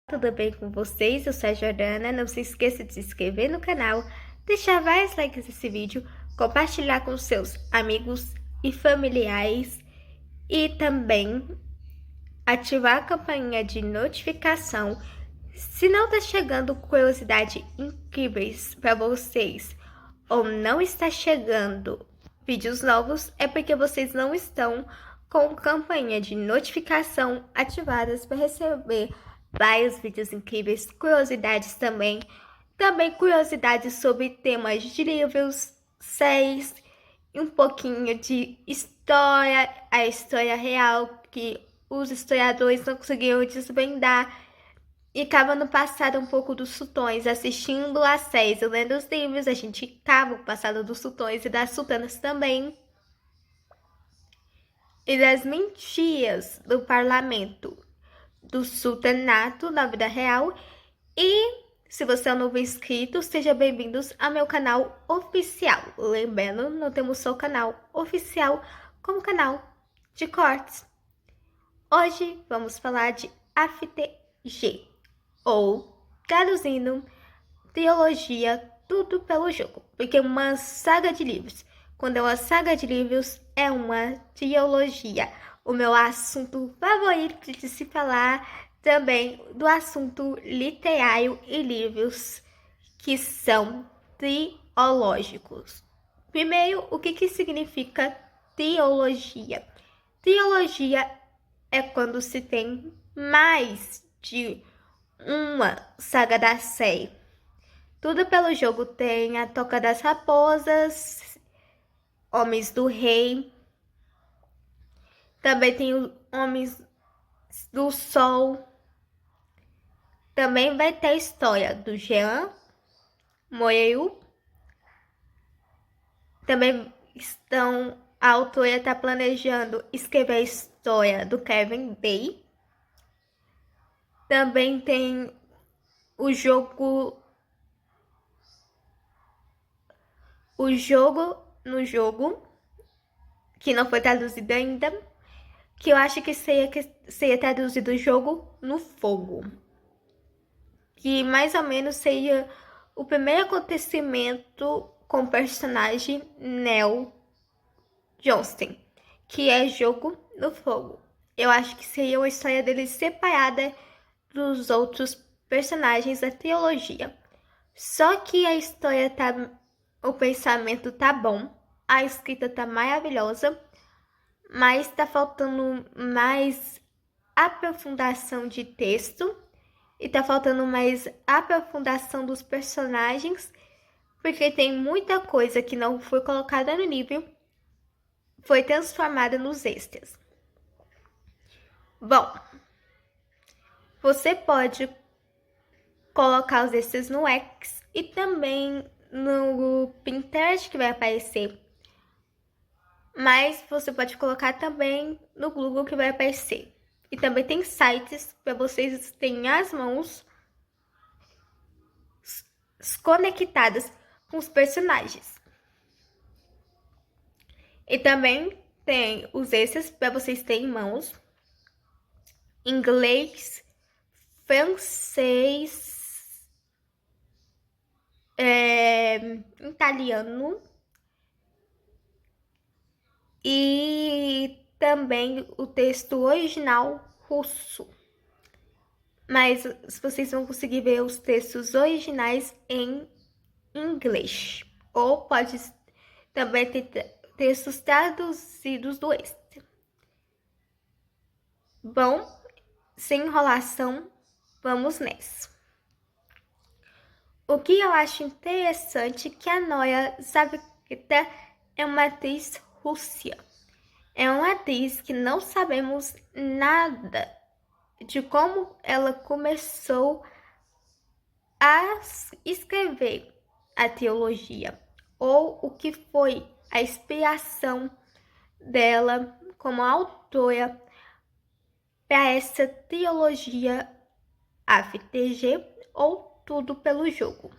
Tudo bem com vocês? Eu sou a Jordana. Não se esqueça de se inscrever no canal, deixar vários likes nesse vídeo, compartilhar com seus amigos e familiares e também ativar a campainha de notificação. Se não está chegando curiosidades incríveis para vocês ou não está chegando vídeos novos, é porque vocês não estão com campainha de notificação ativadas para receber vários vídeos incríveis, curiosidades também. Também curiosidades sobre temas de livros, séries e um pouquinho de história, a história real que os historiadores não conseguiram desvendar. E acaba no passado um pouco dos sultões, assistindo as séries e lendo os livros, a gente cava o passado dos sultões e das sultanas também. E das mentiras do parlamento, do sultanato na vida real. E se você é um novo inscrito, seja bem-vindos ao meu canal oficial. Lembrando, não temos só o canal oficial, como canal de cortes. Hoje vamos falar de AFTG, ou traduzindo, teologia, tudo pelo jogo. Porque uma saga de livros, quando é uma saga de livros, é uma teologia. O meu assunto favorito de se falar também do assunto literário e livros que são teológicos. Primeiro, o que significa teologia? Teologia é quando se tem mais de uma saga da série. Tudo pelo jogo tem a Toca das Raposas, Homens do Rei, também tem os Homens do Sol. Também vai ter a história do Jean Moreau. Também a autora está planejando escrever a história do Kevin Day. Também tem o jogo no jogo, que não foi traduzido ainda, que eu acho que seria traduzido o jogo no fogo, que mais ou menos seria o primeiro acontecimento com o personagem Neil Johnston, que é jogo no fogo. Eu acho que seria uma história dele separada dos outros personagens da trilogia. Só que a história o pensamento tá bom, a escrita tá maravilhosa, mas tá faltando mais aprofundação de texto e tá faltando mais aprofundação dos personagens, porque tem muita coisa que não foi colocada no livro, foi transformada nos extras. Bom, você pode colocar os extras no X e também no Pinterest que vai aparecer. Mas você pode colocar também no Google que vai aparecer. E também tem sites para vocês terem as mãos conectadas com os personagens. E também tem os extras para vocês terem mãos inglês, francês, italiano e também o texto original russo. Mas vocês vão conseguir ver os textos originais em inglês. Ou pode também ter textos traduzidos do extra. Bom, sem enrolação, vamos nessa. O que eu acho interessante é que a Noia Savita é uma atriz russa. É uma atriz que não sabemos nada de como ela começou a escrever a teologia, ou o que foi a inspiração dela como autora para essa teologia AFTG, ou tudo pelo jogo.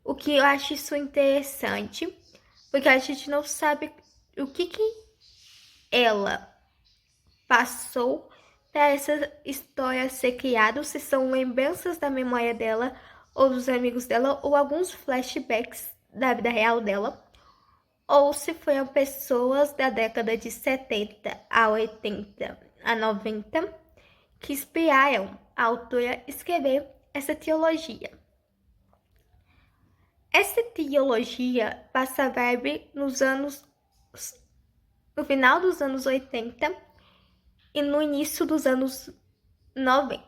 O que eu acho isso interessante, porque a gente não sabe o que ela passou para essa história ser criada, se são lembranças da memória dela ou dos amigos dela, ou alguns flashbacks da vida real dela, ou se foram pessoas da década de 70 a 80 a 90 que inspiraram a autora a escrever essa trilogia. Essa trilogia passa a vibe no final dos anos 80 e no início dos anos 90.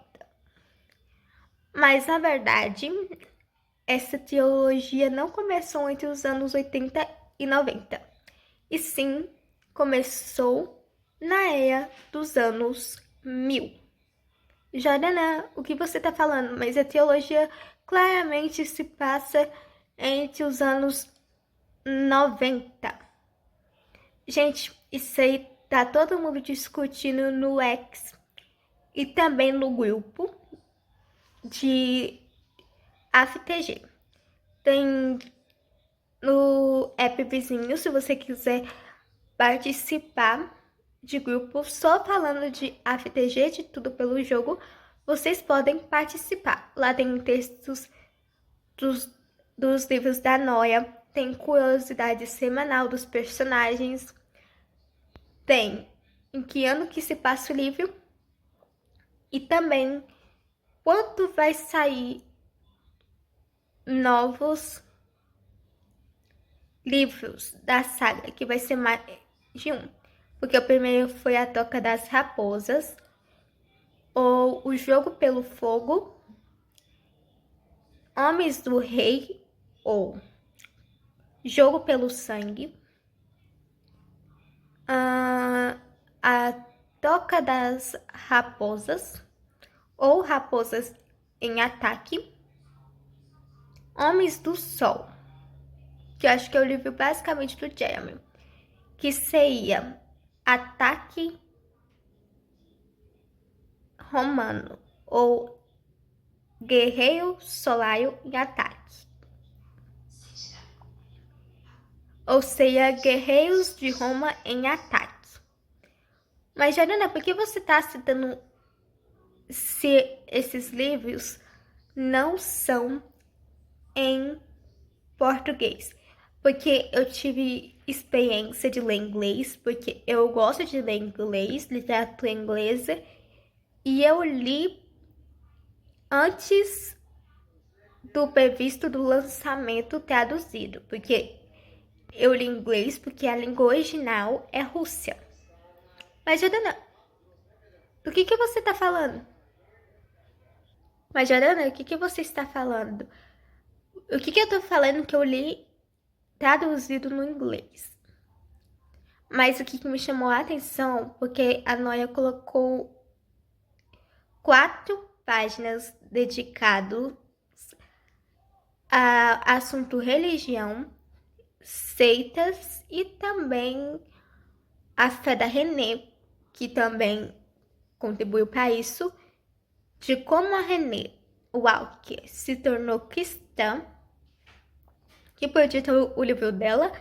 Mas, na verdade, essa trilogia não começou entre os anos 80 e 90, e sim começou na era dos anos 1000. Jordana, o que você está falando? Mas a trilogia claramente se passa entre os anos 90. Gente, isso aí tá todo mundo discutindo no X e também no grupo de AFTG. Tem no app vizinho, se você quiser participar de grupo só falando de AFTG, de tudo pelo jogo, vocês podem participar. Lá tem textos dos livros da Noia, tem curiosidade semanal dos personagens, tem em que ano que se passa o livro e também quando vai sair novos livros da saga, que vai ser mais de um. Porque o primeiro foi A Toca das Raposas, ou O Jogo pelo Fogo, Homens do Rei, ou Jogo pelo Sangue, A Toca das Raposas, ou Raposas em Ataque, Homens do Sol, que eu acho que é o livro basicamente do Jeremy, que seria Ataque Romano, ou Guerreiro Solário em Ataque. Ou seja, Guerreiros de Roma em Ataque. Mas, Jordana, por que você está citando se esses livros não são em português? Porque eu tive experiência de ler inglês, porque eu gosto de ler inglês, literatura inglesa, e eu li antes do previsto do lançamento traduzido, porque eu li inglês porque a língua original é Rússia. Mas, Jordana, do que você está falando? Mas, Jordana, o que você está falando? O que eu tô falando que eu li traduzido no inglês? Mas o que me chamou a atenção, porque a Noia colocou 4 páginas dedicadas a assunto religião, seitas e também a fé da René, que também contribuiu para isso, de como a René Walker se tornou cristã, que por título o livro dela,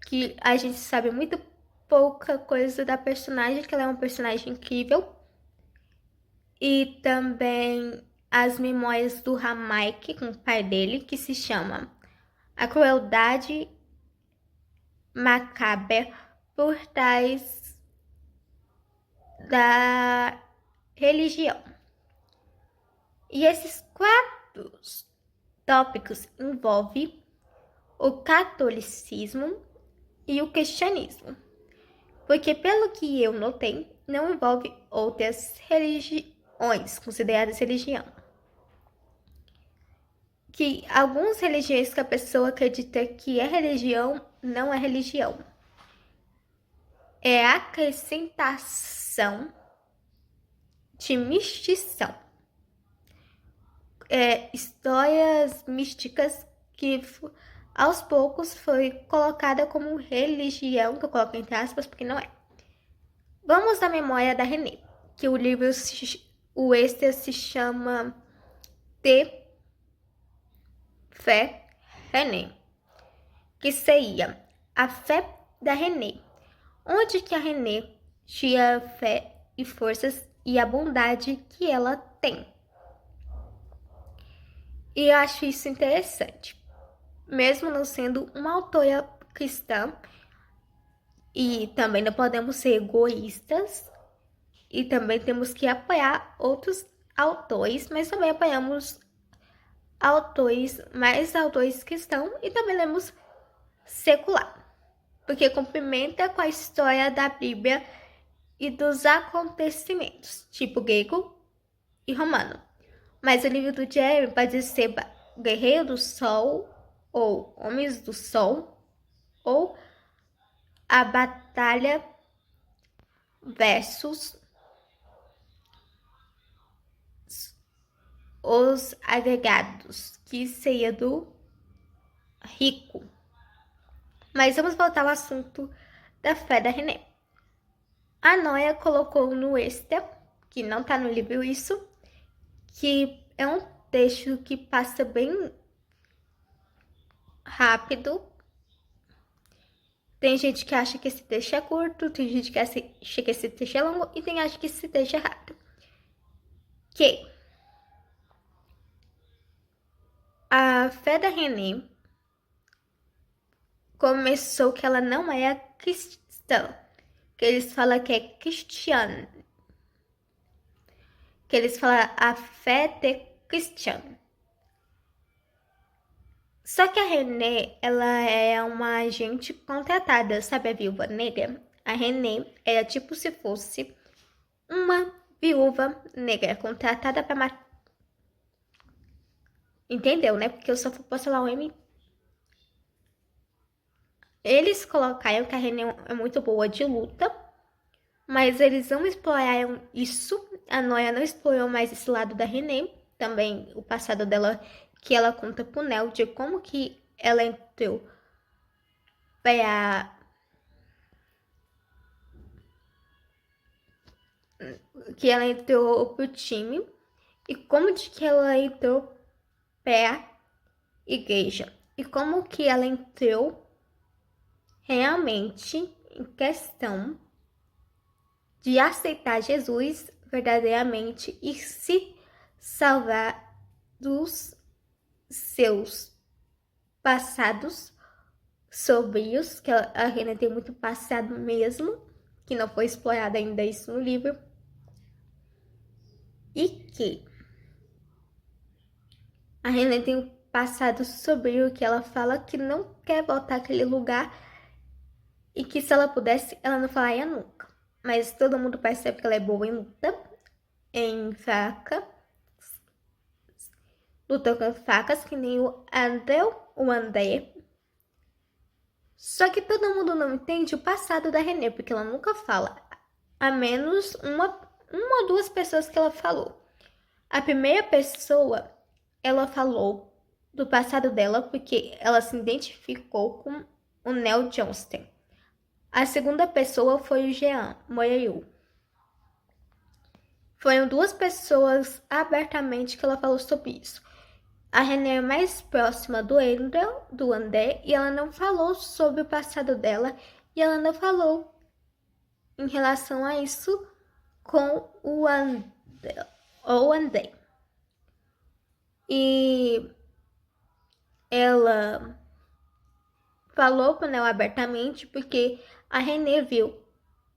que a gente sabe muito pouca coisa da personagem, que ela é uma personagem incrível, e também as memórias do Hamaike com o pai dele, que se chama A Crueldade Macabra por trás da religião. E esses 4 tópicos envolvem o catolicismo e o cristianismo. Porque, pelo que eu notei, não envolve outras religiões consideradas religião. Que algumas religiões que a pessoa acredita que é religião, não é religião. É acrescentação de mistição. Histórias místicas que aos poucos foi colocada como religião, que eu coloco entre aspas porque não é. Vamos à memória da René, que o livro, o extra se chama De Fé René, que seria a fé da René, onde que a René tinha fé e forças e a bondade que ela tem. E eu acho isso interessante. Mesmo não sendo uma autora cristã, e também não podemos ser egoístas, e também temos que apoiar outros autores, mas também apoiamos mais autores cristãos e também lemos secular, porque cumprimenta com a história da Bíblia e dos acontecimentos, tipo grego e romano. Mas o livro do Jeremy pode ser Guerreiro do Sol, ou Homens do Sol, ou A Batalha versus os Agregados, que seria do rico. Mas vamos voltar ao assunto da fé da René. A Noia colocou no extra, que não tá no livro isso, que é um texto que passa bem rápido. Tem gente que acha que esse texto é curto, tem gente que acha que esse texto é longo e tem gente que esse texto é rápido. Que a fé da René começou que ela não é cristã, que eles falam que é cristiana, que eles falam a fé de cristã. Só que a René, ela é uma agente contratada, sabe a viúva negra? A René era tipo se fosse uma viúva negra contratada para matar. Entendeu, né? Porque eu só posso falar o M. Eles colocaram que a René é muito boa de luta, mas eles não exploraram isso. A Noia não explorou mais esse lado da René. Também o passado dela, que ela conta pro Neo de como que ela entrou para pro time e como de que ela entrou para igreja e como que ela entrou realmente em questão de aceitar Jesus verdadeiramente e se salvar dos seus passados sombrios, que a René tem muito passado mesmo, que não foi explorado ainda isso no livro, e que a René tem um passado sombrio que ela fala que não quer voltar àquele lugar e que se ela pudesse, ela não falaria nunca. Mas todo mundo percebe que ela é boa em luta, em faca, luta com facas, que nem o André. Só que todo mundo não entende o passado da René, porque ela nunca fala. A menos uma ou duas pessoas que ela falou. A primeira pessoa, ela falou do passado dela porque ela se identificou com o Neil Johnston. A segunda pessoa foi o Jean Moreau. Foram duas pessoas abertamente que ela falou sobre isso. A René é mais próxima do André, e ela não falou sobre o passado dela, e ela não falou em relação a isso com o André. E ela falou com o Neo abertamente porque a René viu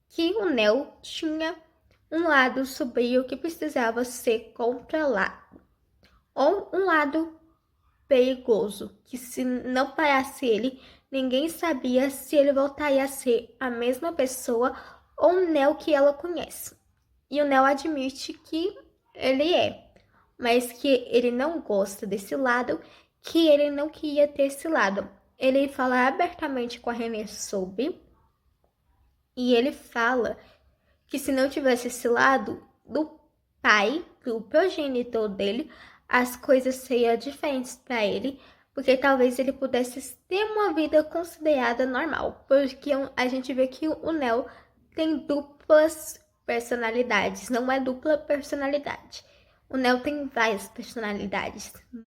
que o Neo tinha um lado sombrio que precisava ser controlado, ou um lado perigoso, que se não parasse ele, ninguém sabia se ele voltaria a ser a mesma pessoa ou o Neo que ela conhece. E o Neo admite que ele é, mas que ele não gosta desse lado, que ele não queria ter esse lado. Ele fala abertamente com a René sobre, e ele fala que se não tivesse esse lado do pai, do progenitor dele, as coisas seriam diferentes para ele, porque talvez ele pudesse ter uma vida considerada normal, porque a gente vê que o Neo tem duplas personalidades, não é dupla personalidade. O Neo tem várias personalidades.